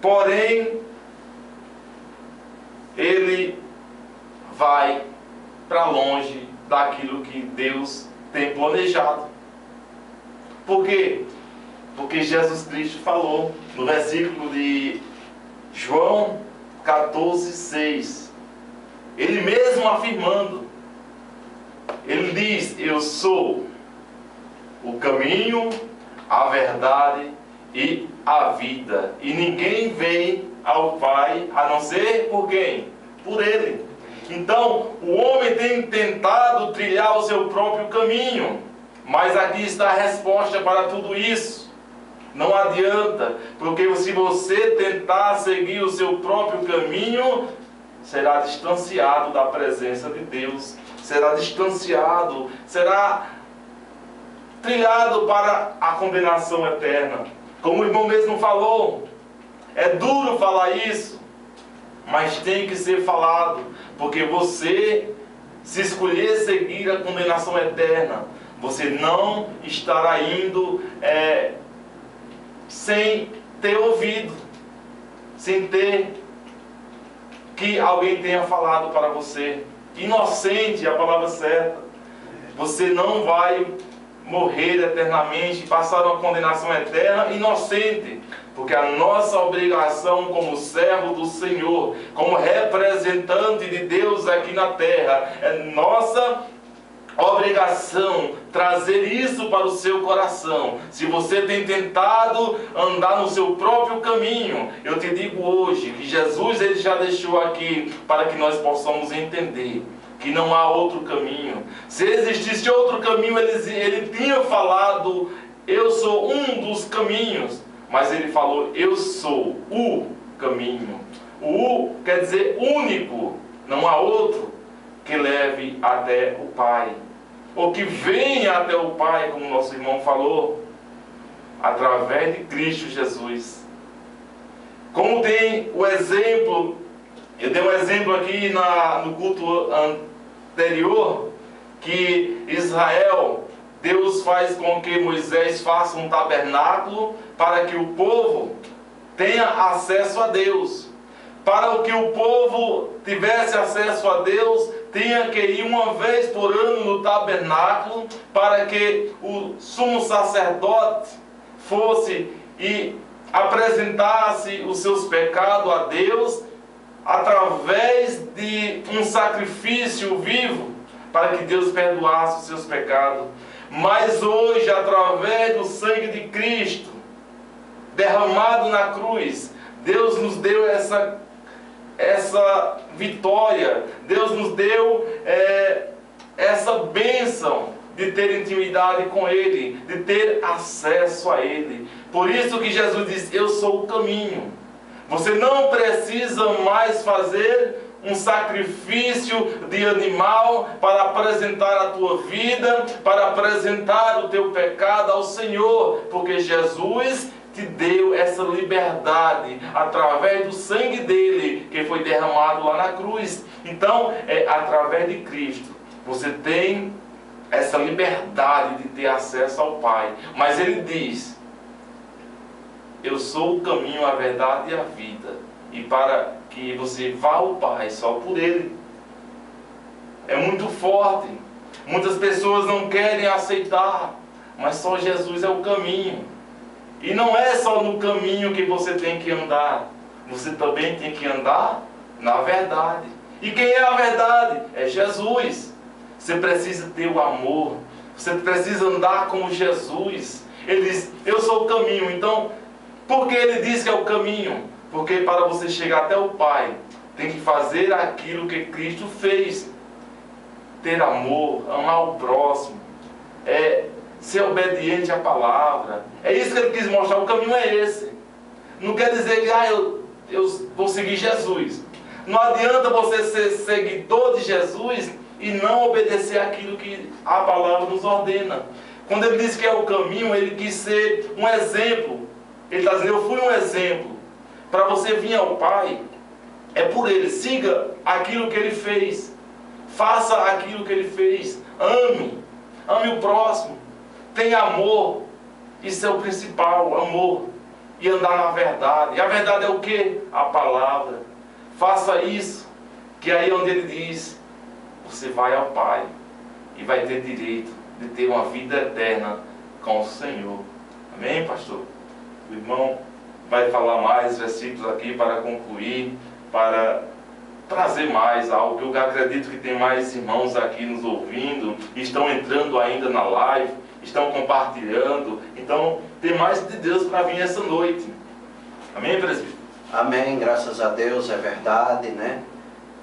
Porém, ele vai para longe daquilo que Deus tem planejado. Por quê? Porque Jesus Cristo falou no versículo de João 14:6. Ele mesmo afirmando, ele diz: eu sou o caminho, a verdade e a vida. E ninguém vem ao Pai a não ser por quem? Por Ele. Então, o homem tem tentado trilhar o seu próprio caminho. Mas aqui está a resposta para tudo isso. Não adianta, porque se você tentar seguir o seu próprio caminho, será distanciado da presença de Deus. Será distanciado, será trilhado para a condenação eterna. Como o irmão mesmo falou, é duro falar isso, mas tem que ser falado, porque você, se escolher seguir a condenação eterna, você não estará indo sem ter ouvido, sem ter que alguém tenha falado para você. Inocente é a palavra certa. Você não vai morrer eternamente, passar uma condenação eterna inocente, porque a nossa obrigação como servo do Senhor, como representante de Deus aqui na terra, é nossa obrigação trazer isso para o seu coração. Se você tem tentado andar no seu próprio caminho, eu te digo hoje que Jesus ele já deixou aqui para que nós possamos entender que não há outro caminho. Se existisse outro caminho, ele tinha falado: eu sou um dos caminhos. Mas ele falou: eu sou o caminho. O U quer dizer único. Não há outro que leve até o Pai, ou que venha até o Pai, como nosso irmão falou, através de Cristo Jesus. Como tem o exemplo, eu dei um exemplo aqui no culto anterior, que Israel, Deus faz com que Moisés faça um tabernáculo para que o povo tenha acesso a Deus. Para que o povo tivesse acesso a Deus, tinha que ir uma vez por ano no tabernáculo, para que o sumo sacerdote fosse e apresentasse os seus pecados a Deus, através de um sacrifício vivo, para que Deus perdoasse os seus pecados. Mas hoje, através do sangue de Cristo, derramado na cruz, Deus nos deu essa vitória. Deus nos deu essa bênção de ter intimidade com Ele, de ter acesso a Ele. Por isso que Jesus disse: eu sou o caminho. Você não precisa mais fazer um sacrifício de animal para apresentar a tua vida, para apresentar o teu pecado ao Senhor, porque Jesus te deu essa liberdade através do sangue dele, que foi derramado lá na cruz. Então, através de Cristo, você tem essa liberdade de ter acesso ao Pai. Mas ele diz: eu sou o caminho, a verdade e a vida. E para que você vá ao Pai só por Ele. É muito forte. Muitas pessoas não querem aceitar, mas só Jesus é o caminho. E não é só no caminho que você tem que andar. Você também tem que andar na verdade. E quem é a verdade? É Jesus. Você precisa ter o amor. Você precisa andar como Jesus. Ele diz: eu sou o caminho. Então, por que ele diz que é o caminho? Porque para você chegar até o Pai, tem que fazer aquilo que Cristo fez. Ter amor, amar o próximo, ser obediente à palavra. É isso que ele quis mostrar. O caminho é esse. Não quer dizer que eu vou seguir Jesus. Não adianta você ser seguidor de Jesus e não obedecer aquilo que a palavra nos ordena. Quando ele disse que é o caminho, ele quis ser um exemplo. Ele está dizendo: eu fui um exemplo. Para você vir ao Pai, é por Ele. Siga aquilo que Ele fez. Faça aquilo que Ele fez. Ame o próximo. Tenha amor. Isso é o principal, amor. e andar na verdade. E a verdade é o quê? A palavra. Faça isso, que aí onde ele diz, você vai ao Pai e vai ter direito de ter uma vida eterna com o Senhor. Amém, pastor? O irmão vai falar mais versículos aqui para concluir, para trazer mais algo. Eu acredito que tem mais irmãos aqui nos ouvindo, estão entrando ainda na live, estão compartilhando. Então, tem mais de Deus para vir essa noite. Amém, presbítero? Amém, graças a Deus, é verdade, né?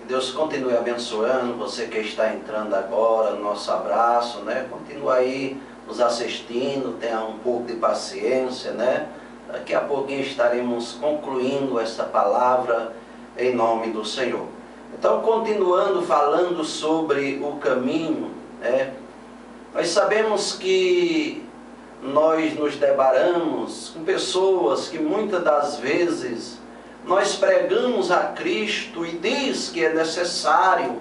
Que Deus continue abençoando você que está entrando agora, nosso abraço, né? Continua aí nos assistindo, tenha um pouco de paciência, né? Daqui a pouquinho estaremos concluindo essa palavra em nome do Senhor. Então, continuando falando sobre o caminho, né? Nós sabemos que nós nos deparamos com pessoas que muitas das vezes nós pregamos a Cristo e diz que é necessário,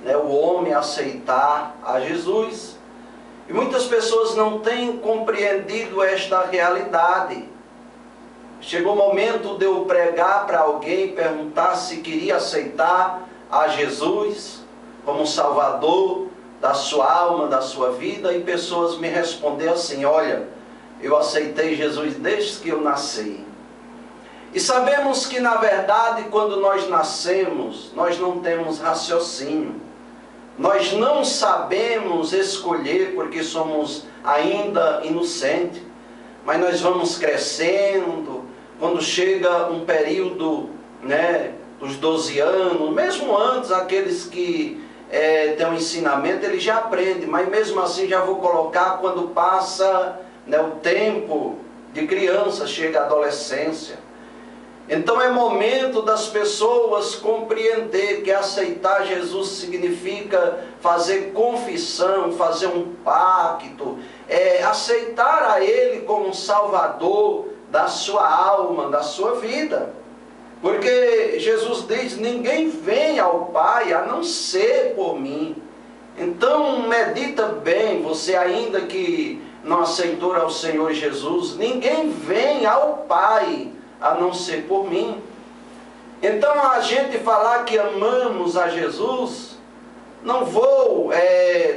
né, o homem aceitar a Jesus. E muitas pessoas não têm compreendido esta realidade. Chegou o momento de eu pregar para alguém, perguntar se queria aceitar a Jesus como Salvador da sua alma, da sua vida, e pessoas me responderam assim: olha, eu aceitei Jesus desde que eu nasci. E sabemos que, na verdade, quando nós nascemos, nós não temos raciocínio. Nós não sabemos escolher porque somos ainda inocentes. Mas nós vamos crescendo. Quando chega um período, né, dos 12 anos, mesmo antes, aqueles que têm um ensinamento, eles já aprendem. Mas mesmo assim, já vou colocar quando passa, né, o tempo de criança, chega a adolescência. Então é momento das pessoas compreender que aceitar Jesus significa fazer confissão, fazer um pacto, aceitar a Ele como Salvador da sua alma, da sua vida. Porque Jesus diz, ninguém vem ao Pai a não ser por mim. Então medita bem, você ainda que não aceitou ao Senhor Jesus, ninguém vem ao Pai a não ser por mim. Então a gente falar que amamos a Jesus, não vou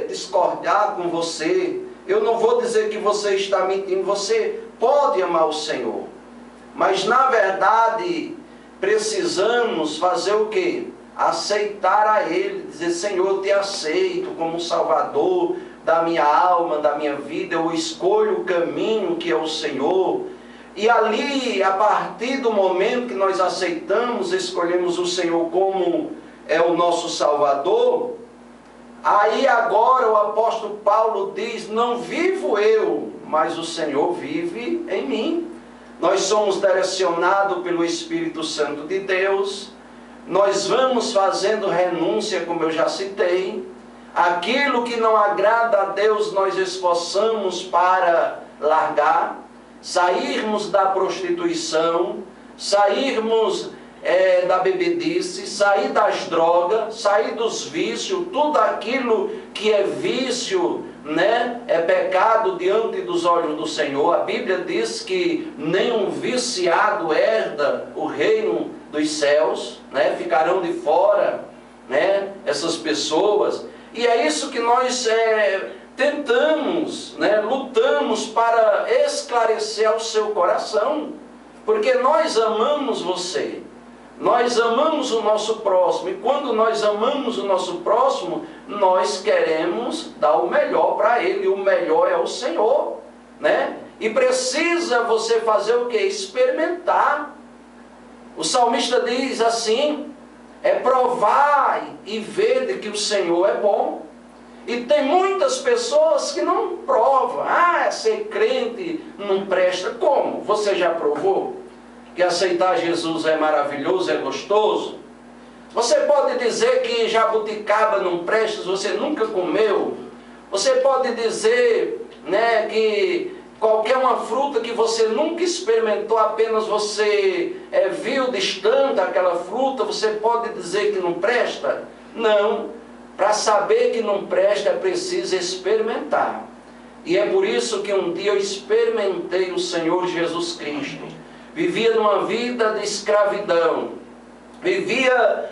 discordar com você, eu não vou dizer que você está mentindo, você pode amar o Senhor, mas na verdade precisamos fazer o quê? Aceitar a Ele, dizer, Senhor, eu te aceito como Salvador da minha alma, da minha vida, eu escolho o caminho que é o Senhor. E ali, a partir do momento que nós aceitamos, escolhemos o Senhor como o nosso Salvador, aí agora o apóstolo Paulo diz, não vivo eu, mas o Senhor vive em mim. Nós somos direcionados pelo Espírito Santo de Deus, nós vamos fazendo renúncia, como eu já citei, aquilo que não agrada a Deus nós esforçamos para largar, sairmos da prostituição, sairmos da bebedice, sair das drogas, sair dos vícios, tudo aquilo que é vício, né, é pecado diante dos olhos do Senhor. A Bíblia diz que nenhum viciado herda o reino dos céus, né, ficarão de fora, né, essas pessoas. E é isso que nós tentamos, né, lutamos para esclarecer ao seu coração, porque nós amamos você, nós amamos o nosso próximo, e quando nós amamos o nosso próximo, nós queremos dar o melhor para ele, e o melhor é o Senhor, né? E precisa você fazer o que? Experimentar. O salmista diz assim, provar e ver de que o Senhor é bom. E tem muitas pessoas que não provam. Ser crente não presta. Como? Você já provou que aceitar Jesus é maravilhoso, é gostoso? Você pode dizer que jabuticaba não presta se você nunca comeu. Você pode dizer, né, que qualquer uma fruta que você nunca experimentou, apenas você viu distante aquela fruta, você pode dizer que não presta? Não. Para saber que não presta é preciso experimentar. E é por isso que um dia eu experimentei o Senhor Jesus Cristo. vivia numa vida de escravidão, vivia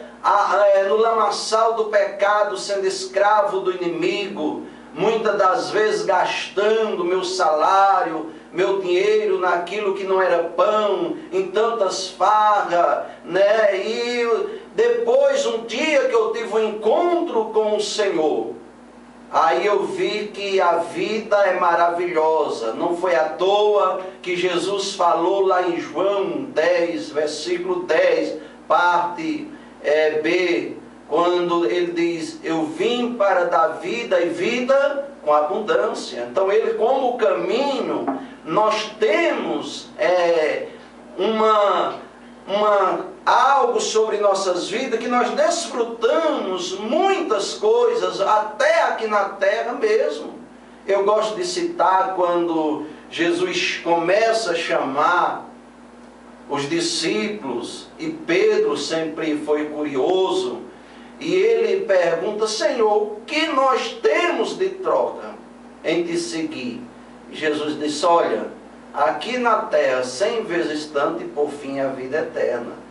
no lamaçal do pecado, sendo escravo do inimigo, muitas das vezes gastando meu salário, meu dinheiro naquilo que não era pão, em tantas farras, né? E depois, um dia que eu tive um encontro com o Senhor, aí eu vi que a vida é maravilhosa. Não foi à toa que Jesus falou lá em João 10, versículo 10, parte B, quando ele diz: eu vim para dar vida e vida com abundância. Então ele, como caminho, nós temos algo sobre nossas vidas, que nós desfrutamos muitas coisas, até aqui na terra mesmo. Eu gosto de citar quando Jesus começa a chamar os discípulos, e Pedro sempre foi curioso, e ele pergunta: Senhor, o que nós temos de troca em te seguir? E Jesus disse: olha, aqui na terra 100 vezes tanto, e por fim a vida eterna.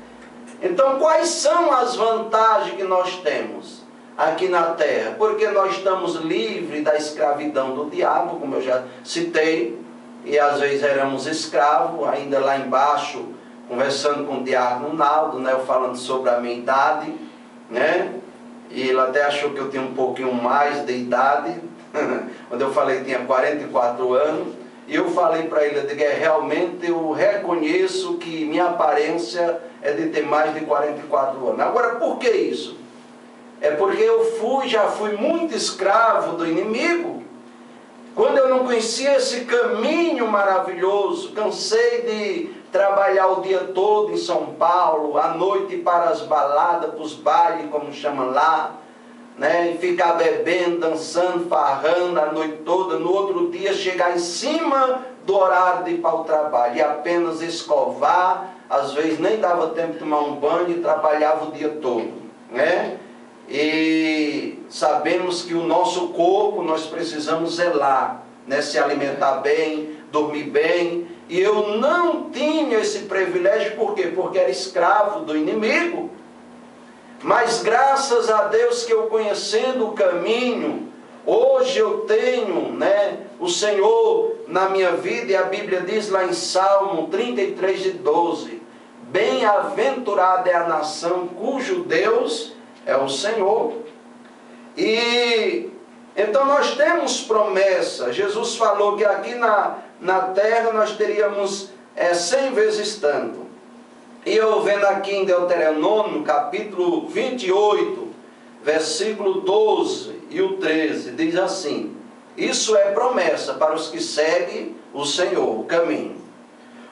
Então, quais são as vantagens que nós temos aqui na terra? Porque nós estamos livres da escravidão do diabo, como eu já citei, e às vezes éramos escravos, ainda lá embaixo, conversando com o diácono Naldo, né, eu falando sobre a minha idade, né, e ele até achou que eu tinha um pouquinho mais de idade, quando eu falei que tinha 44 anos, e eu falei para ele, eu digo, realmente eu reconheço que minha aparência é de ter mais de 44 anos. Agora, por que isso? É porque eu já fui muito escravo do inimigo. Quando eu não conhecia esse caminho maravilhoso, cansei de trabalhar o dia todo em São Paulo, à noite para as baladas, para os bailes, como chamam lá, né? E ficar bebendo, dançando, farrando a noite toda, no outro dia chegar em cima do horário de ir para o trabalho, e apenas escovar, às vezes nem dava tempo de tomar um banho, e trabalhava o dia todo, né? E sabemos que o nosso corpo nós precisamos zelar, né? Se alimentar bem, dormir bem, e eu não tinha esse privilégio. Por quê? Porque era escravo do inimigo. Mas graças a Deus que eu, conhecendo o caminho, hoje eu tenho, né, o Senhor na minha vida, e a Bíblia diz lá em Salmo 33:12, bem-aventurada é a nação cujo Deus é o Senhor. E então nós temos promessa. Jesus falou que aqui na terra nós teríamos 100 vezes tanto. E eu vendo aqui em Deuteronômio, capítulo 28, versículo 12 e o 13, diz assim: isso é promessa para os que seguem o Senhor, o caminho.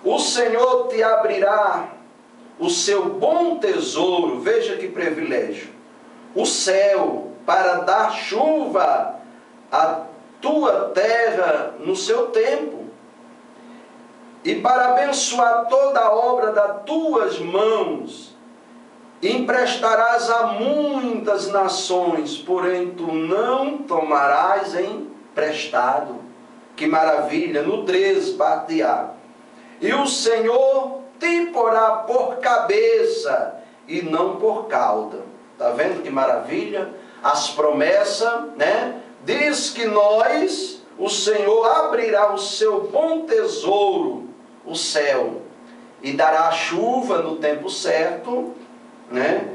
O Senhor te abrirá o seu bom tesouro, veja que privilégio, o céu, para dar chuva à tua terra no seu tempo, e para abençoar toda a obra das tuas mãos. Emprestarás a muitas nações, porém tu não tomarás emprestado. Que maravilha! No 13, parte A. E o Senhor te porá por cabeça e não por cauda. Está vendo que maravilha? As promessas, né? Diz que nós, o Senhor abrirá o seu bom tesouro, o céu, e dará a chuva no tempo certo, né?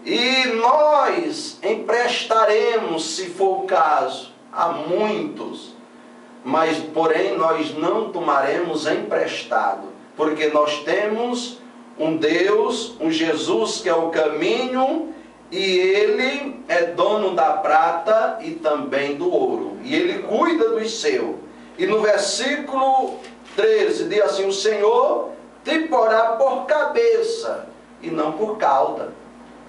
E nós emprestaremos, se for o caso, a muitos, mas porém nós não tomaremos emprestado, porque nós temos um Deus, um Jesus que é o caminho, e Ele é dono da prata e também do ouro, e Ele cuida dos seus. E no versículo 13 diz assim: o Senhor te porá por cabeça e não por cauda.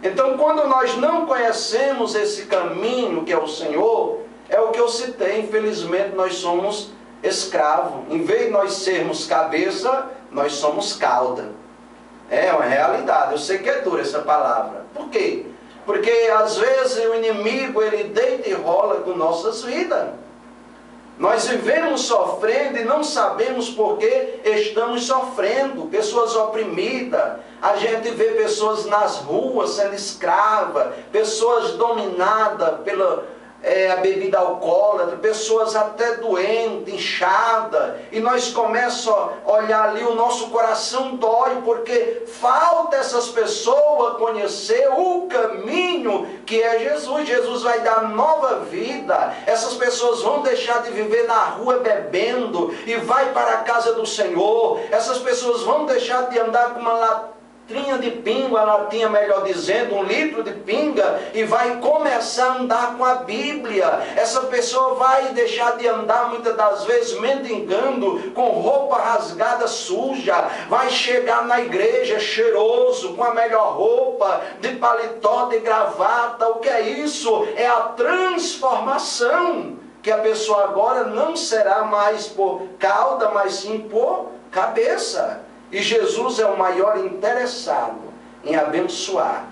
Então, quando nós não conhecemos esse caminho que é o Senhor, é o que eu citei, infelizmente nós somos escravos. Em vez de nós sermos cabeça, nós somos cauda. É uma realidade. Eu sei que é dura essa palavra. Por quê? Porque às vezes o inimigo, ele deita e rola com nossas vidas. Nós vivemos sofrendo e não sabemos por que estamos sofrendo. Pessoas oprimidas. A gente vê pessoas nas ruas sendo escravas, pessoas dominadas pela a bebida alcoólatra, pessoas até doentes, inchadas, e nós começamos a olhar ali, o nosso coração dói, porque falta essas pessoas conhecer o caminho que é Jesus. Jesus vai dar nova vida. Essas pessoas vão deixar de viver na rua bebendo e vai para a casa do Senhor. Essas pessoas vão deixar de andar com uma latrinha de pinga, a latinha melhor dizendo, 1 litro de pinga, e vai começar a andar com a Bíblia. Essa pessoa vai deixar de andar muitas das vezes mendigando, com roupa rasgada, suja, vai chegar na igreja cheiroso, com a melhor roupa, de paletó, de gravata. O que é isso? É a transformação, que a pessoa agora não será mais por cauda, mas sim por cabeça. E Jesus é o maior interessado em abençoar.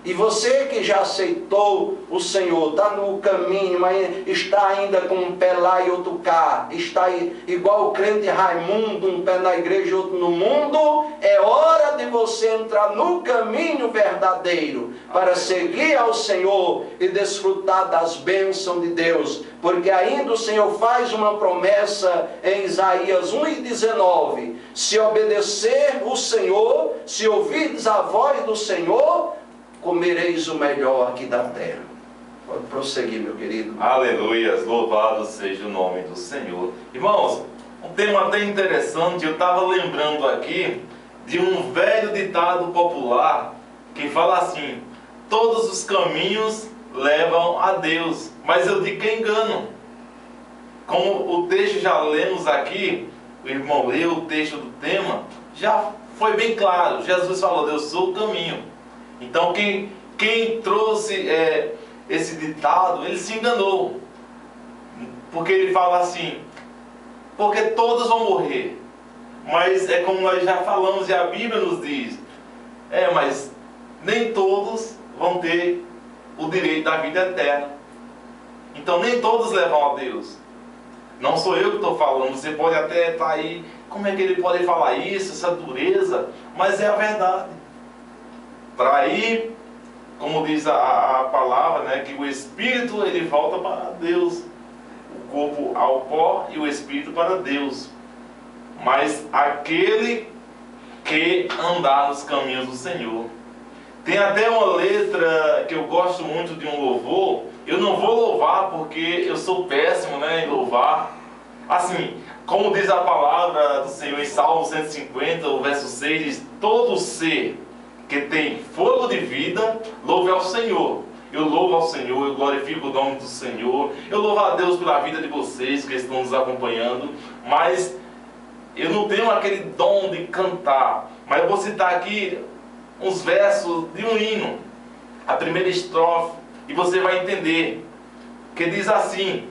E você que já aceitou o Senhor, está no caminho, mas está ainda com um pé lá e outro cá, está igual o crente Raimundo, um pé na igreja e outro no mundo, é hora de você entrar no caminho verdadeiro, para seguir ao Senhor e desfrutar das bênçãos de Deus. Porque ainda o Senhor faz uma promessa em Isaías 1:19, se obedecer o Senhor, se ouvirdes a voz do Senhor, comereis o melhor aqui da terra. Pode prosseguir, meu querido. Aleluias, louvado seja o nome do Senhor. Irmãos, um tema até interessante, eu estava lembrando aqui de um velho ditado popular que fala assim: todos os caminhos levam a Deus, mas eu de quem engano? Como o texto já lemos aqui, o irmão leu o texto do tema, já foi bem claro. Jesus falou: eu sou o caminho. Então quem trouxe esse ditado, ele se enganou. Porque ele fala assim: porque todos vão morrer. Mas é como nós já falamos e a Bíblia nos diz, mas nem todos vão ter o direito da vida eterna. Então nem todos levam a Deus. Não sou eu que estou falando. Você pode até estar aí, como é que ele pode falar isso, essa dureza? Mas é a verdade. Para ir, como diz a palavra, né, que o espírito ele volta para Deus, o corpo ao pó e o espírito para Deus. Mas aquele que andar nos caminhos do Senhor. Tem até uma letra que eu gosto muito de um louvor. Eu não vou louvar porque eu sou péssimo, né, em louvar. Assim, como diz a palavra do Senhor em Salmo 150, o verso 6, diz: todo ser que tem fogo de vida, louve ao Senhor. Eu louvo ao Senhor, eu glorifico o nome do Senhor, eu louvo a Deus pela vida de vocês que estão nos acompanhando, mas eu não tenho aquele dom de cantar. Mas eu vou citar aqui uns versos de um hino, a primeira estrofe, e você vai entender, que diz assim: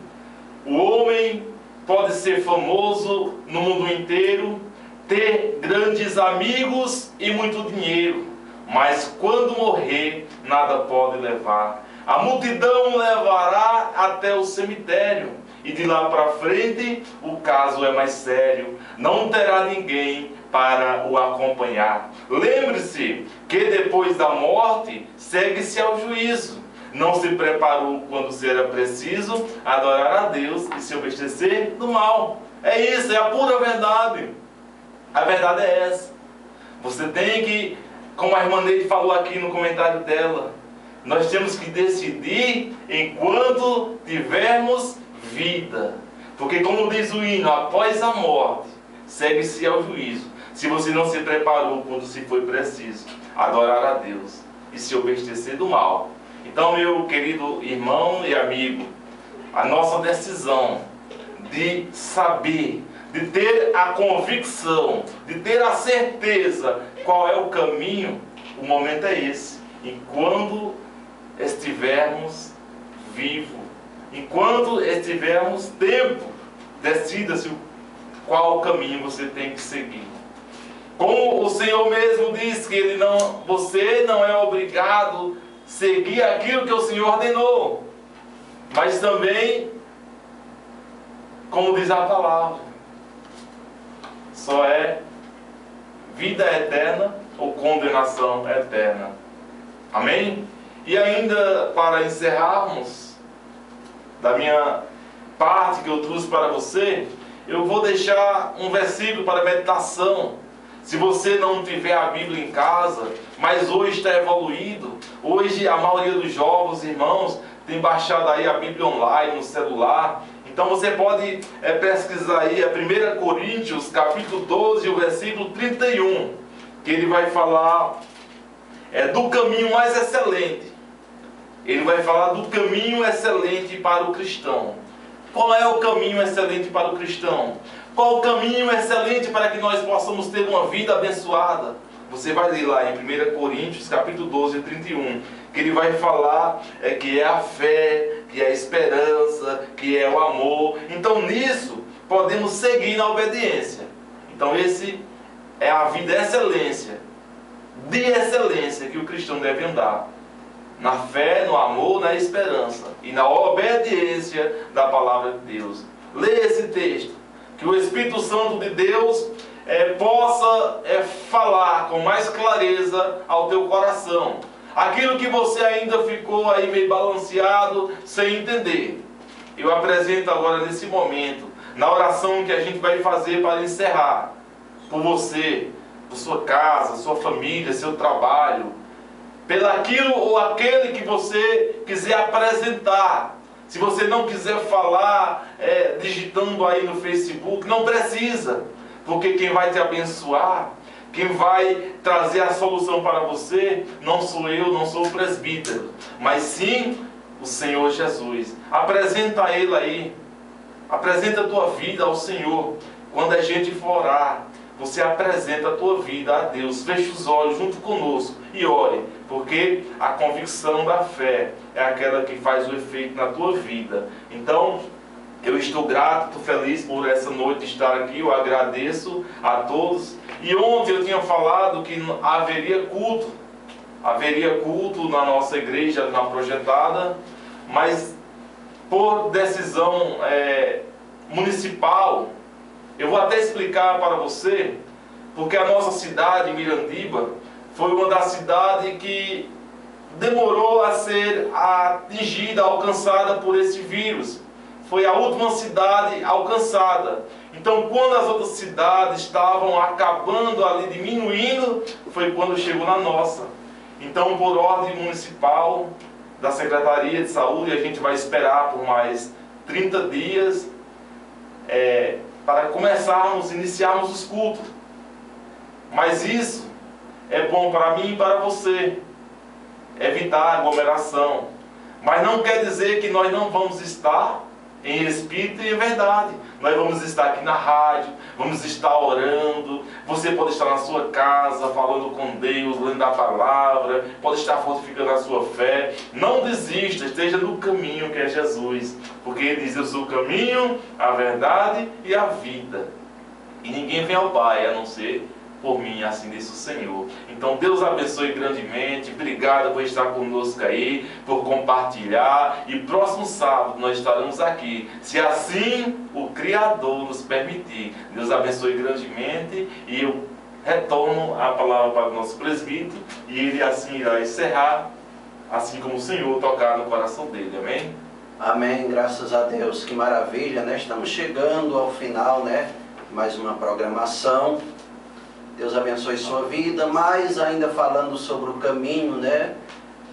o homem pode ser famoso no mundo inteiro, ter grandes amigos e muito dinheiro, mas quando morrer, nada pode levar. A multidão levará até o cemitério, e de lá para frente o caso é mais sério. Não terá ninguém para o acompanhar. Lembre-se que depois da morte segue-se ao juízo. Não se preparou quando será preciso adorar a Deus e se abastecer do mal. É isso, é a pura verdade. A verdade é essa. Você tem que, como a irmã Neide falou aqui no comentário dela, nós temos que decidir enquanto tivermos vida. Porque como diz o hino, após a morte, segue-se ao juízo. Se você não se preparou quando se foi preciso adorar a Deus e se abastecer do mal. Então, meu querido irmão e amigo, a nossa decisão de saber, de ter a convicção, de ter a certeza qual é o caminho, o momento é esse. Enquanto estivermos vivos, enquanto estivermos tempo, decida-se qual caminho você tem que seguir. Como o Senhor mesmo diz que você não é obrigado a seguir aquilo que o Senhor ordenou, mas também como diz a palavra, só é vida eterna ou condenação eterna. Amém? E ainda para encerrarmos da minha parte que eu trouxe para você, eu vou deixar um versículo para meditação. Se você não tiver a Bíblia em casa, mas hoje está evoluído, hoje a maioria dos jovens, irmãos, tem baixado aí a Bíblia online no celular. Então você pode pesquisar aí a 1 Coríntios, capítulo 12, o versículo 31, que ele vai falar do caminho mais excelente. Ele vai falar do caminho excelente para o cristão. Qual é o caminho excelente para o cristão? Qual o caminho excelente para que nós possamos ter uma vida abençoada? Você vai ler lá em 1 Coríntios, capítulo 12, 31, que ele vai falar que é a fé, que é a esperança, que é o amor. Então nisso podemos seguir na obediência. Então esse é a vida de excelência que o cristão deve andar. Na fé, no amor, na esperança e na obediência da palavra de Deus. Leia esse texto, que o Espírito Santo de Deus possa falar com mais clareza ao teu coração. Aquilo que você ainda ficou aí meio balanceado, sem entender. Eu apresento agora nesse momento, na oração que a gente vai fazer para encerrar, por você, por sua casa, sua família, seu trabalho, pelaquilo ou aquele que você quiser apresentar. Se você não quiser falar digitando aí no Facebook, não precisa, porque quem vai te abençoar, quem vai trazer a solução para você, não sou eu, não sou o presbítero, mas sim o Senhor Jesus. Apresenta a Ele aí, apresenta a tua vida ao Senhor. Quando a gente for orar, você apresenta a tua vida a Deus, fecha os olhos junto conosco e ore, porque a convicção da fé é aquela que faz o efeito na tua vida. Então, eu estou grato, estou feliz por essa noite estar aqui, eu agradeço a todos. E ontem eu tinha falado que haveria culto na nossa igreja, na projetada, mas por decisão municipal, eu vou até explicar para você, porque a nossa cidade, Mirandiba, foi uma das cidades que demorou a ser atingida, alcançada por esse vírus. Foi a última cidade alcançada. Então, quando as outras cidades estavam acabando ali, diminuindo, foi quando chegou na nossa. Então, por ordem municipal da Secretaria de Saúde, a gente vai esperar por mais 30 dias para iniciarmos os cultos. Mas isso é bom para mim e para você, evitar aglomeração. Mas não quer dizer que nós não vamos estar em espírito e em verdade. Nós vamos estar aqui na rádio, vamos estar orando. Você pode estar na sua casa, falando com Deus, lendo a palavra, pode estar fortificando a sua fé. Não desista, esteja no caminho que é Jesus, porque Ele diz: eu sou o caminho, a verdade e a vida, e ninguém vem ao Pai a não ser por mim, assim disse o Senhor. Então Deus abençoe grandemente. Obrigado por estar conosco aí, por compartilhar. E próximo sábado nós estaremos aqui, se assim o Criador nos permitir. Deus abençoe grandemente. E eu retorno a palavra para o nosso presbítero, e ele assim irá encerrar, assim como o Senhor tocar no coração dele. Amém? Amém, graças a Deus. Que maravilha, né? Estamos chegando ao final, né? Mais uma programação. Deus abençoe sua vida, mas ainda falando sobre o caminho, né?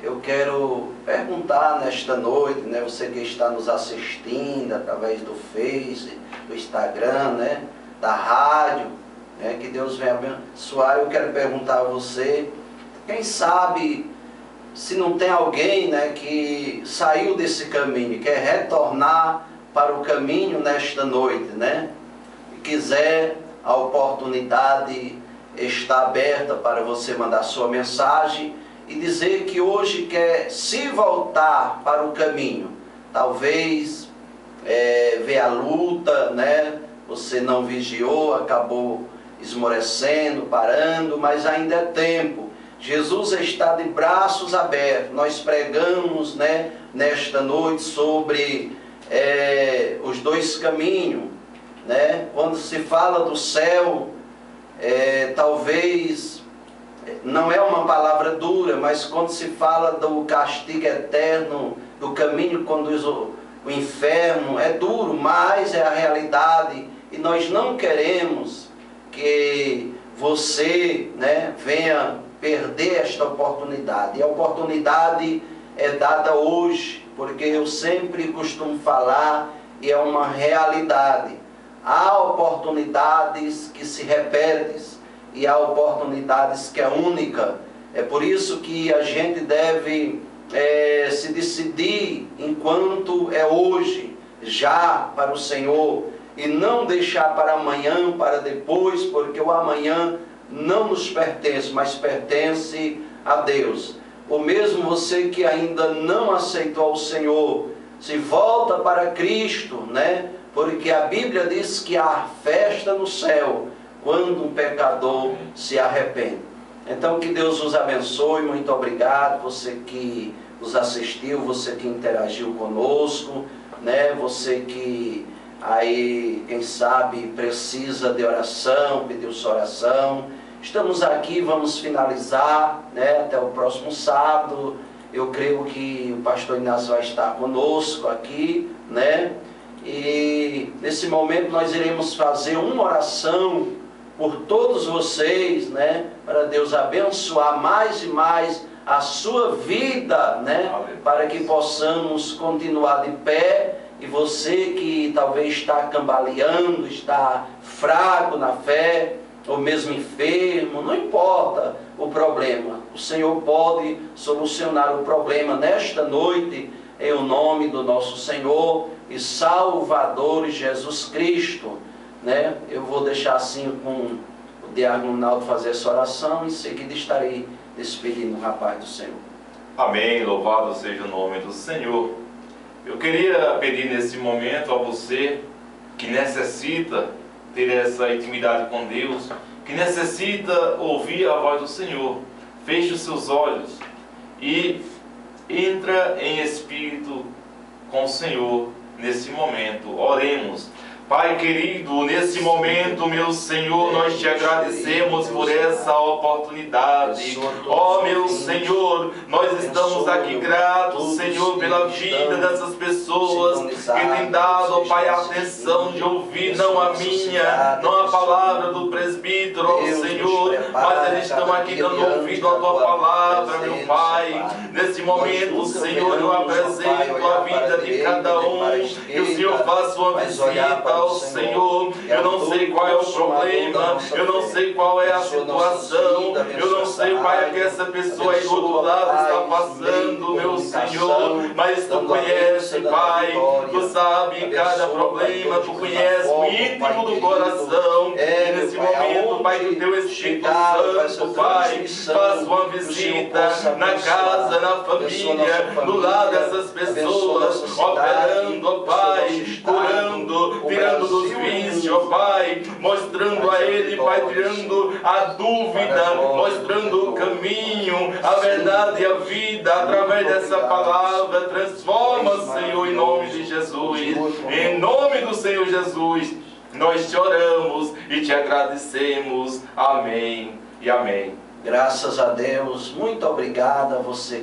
Eu quero perguntar nesta noite, né? Você que está nos assistindo através do Face, do Instagram, né? Da rádio, né? Que Deus venha abençoar. Eu quero perguntar a você, quem sabe se não tem alguém, né? Que saiu desse caminho, quer retornar para o caminho nesta noite, né? E quiser, a oportunidade está aberta para você mandar sua mensagem e dizer que hoje quer se voltar para o caminho. Talvez ver a luta, né? Você não vigiou, acabou esmorecendo, parando, mas ainda é tempo. Jesus está de braços abertos. Nós pregamos, né, nesta noite sobre os dois caminhos, né? Quando se fala do céu, talvez não é uma palavra dura, mas quando se fala do castigo eterno, do caminho que conduz o inferno, é duro, mas é a realidade, e nós não queremos que você, né, venha perder esta oportunidade. E a oportunidade é dada hoje, porque eu sempre costumo falar, e é uma realidade. Há oportunidades que se repetem e há oportunidades que é única. É por isso que a gente deve se decidir enquanto é hoje, já para o Senhor, e não deixar para amanhã, para depois, porque o amanhã não nos pertence, mas pertence a Deus. Ou mesmo você que ainda não aceitou o Senhor, se volta para Cristo, né? Porque a Bíblia diz que há festa no céu quando um pecador se arrepende. Então que Deus os abençoe, muito obrigado, você que nos assistiu, você que interagiu conosco, né? Você que aí, quem sabe, precisa de oração, pediu sua oração. Estamos aqui, vamos finalizar, né? Até o próximo sábado. Eu creio que o pastor Inácio vai estar conosco aqui, né? E nesse momento nós iremos fazer uma oração por todos vocês, né? Para Deus abençoar mais e mais a sua vida, né? Para que possamos continuar de pé. E você que talvez está cambaleando, está fraco na fé, ou mesmo enfermo, não importa o problema. O Senhor pode solucionar o problema nesta noite, em o nome do nosso Senhor e Salvador Jesus Cristo, né? Eu vou deixar assim com o diácono Naldo fazer essa oração, e em seguida estarei despedindo o rapaz do Senhor. Amém, louvado seja o nome do Senhor. Eu queria pedir nesse momento a você que necessita ter essa intimidade com Deus, que necessita ouvir a voz do Senhor, feche os seus olhos e entra em espírito com o Senhor nesse momento. Oremos. Pai querido, nesse momento, meu Senhor, nós te agradecemos por essa oportunidade. Ó meu Senhor, nós estamos aqui gratos, Senhor, pela vida dessas pessoas que têm dado, ó Pai, a atenção de ouvir não a minha, não a palavra do presbítero, ó Senhor, mas eles estão aqui dando ouvido à tua palavra, meu Pai. Nesse momento, Senhor, eu apresento a vida de cada um, que o Senhor faça uma visita ao Senhor. Eu não sei qual é o problema, eu não sei qual é a situação, eu não sei, Pai, que essa pessoa aí do outro lado está passando, meu Senhor, mas Tu conhece, Pai, Tu sabe cada problema, Tu conhece o íntimo do coração, e nesse momento, Pai, que Teu Espírito Santo, Pai, faça uma visita na casa, na família, do lado dessas pessoas, operando, ó Pai, curando, tirando dos vícios, ó Pai, mostrando a ele, Pai, tirando a dúvida, mostrando o caminho, a verdade e a vida, através dessa palavra. Transforma, Senhor, em nome de Jesus, em nome do Senhor Jesus, nós te oramos e te agradecemos. Amém e amém. Graças a Deus, muito obrigado a você